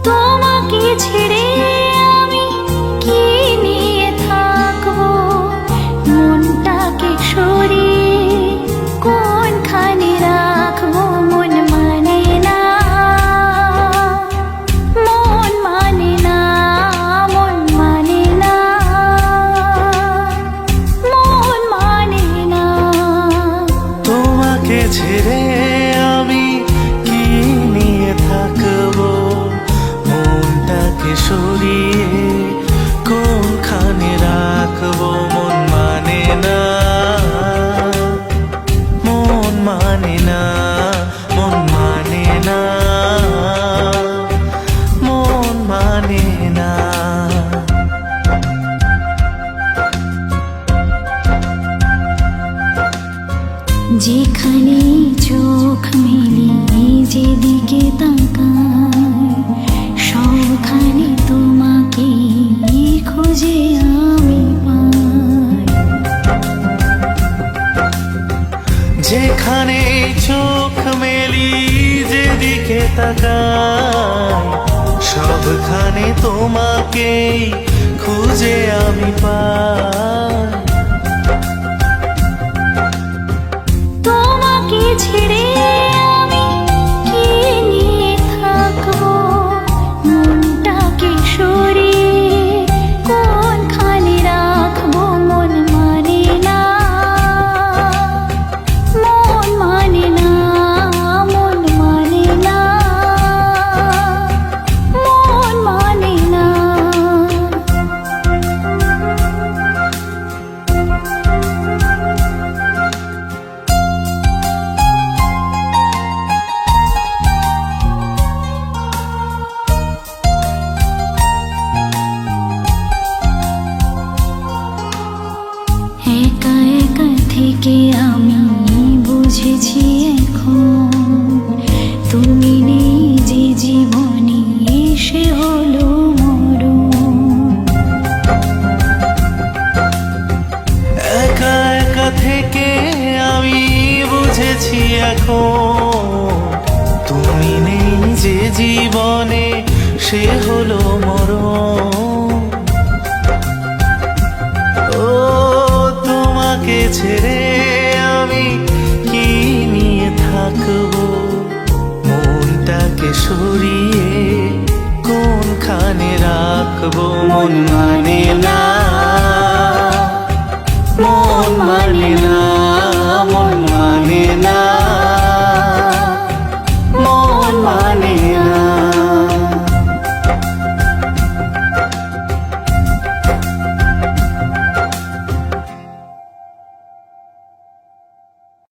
তোমাকে ছেড়ে আমি কি নিয়ে থাকবো, মনটাকে সরিয়ে কোনখানে রাখবো। মন মানে না, মন মানে না, মন মানে না, মন মানে না। তোমাকে ছেড়ে আমি কি নিয়ে থাকবো, মনটাকে সরিয়ে কোনখানে রাখবো। মন মানে না, মন মানে না, মন মানে না, মন মানে না। যেখানে চোখ মেলি যেদিকে তাকাই, সবখানে তোমাকে খুঁজে আমি পাই। যেখানে চোখ মেলি যেদিকে তাকাই, সবখানে তোমাকে খুঁজে আমি পাই। তোমাকে ছেড়ে আমি কি নিয়ে থাকবো, মনটাকে সরিয়ে কোনখানে রাখবো। মন মানে না, মন মানে না, মন মানে না, মন মানে না। একা একা থেকে আমি বুঝেছি এখন, তুমি নেই যে জীবনে সে হলো মরণ। একা একা থেকে আমি বুঝেছি এখন, তুমি নেই যে জীবনে সে হলো মরণ। ও তোমাকে ছেড়ে আমি কি নিয়ে থাকবো, মনটাকে সরিয়ে কোনখানে রাখবো। মন মানে না, মন মানে না।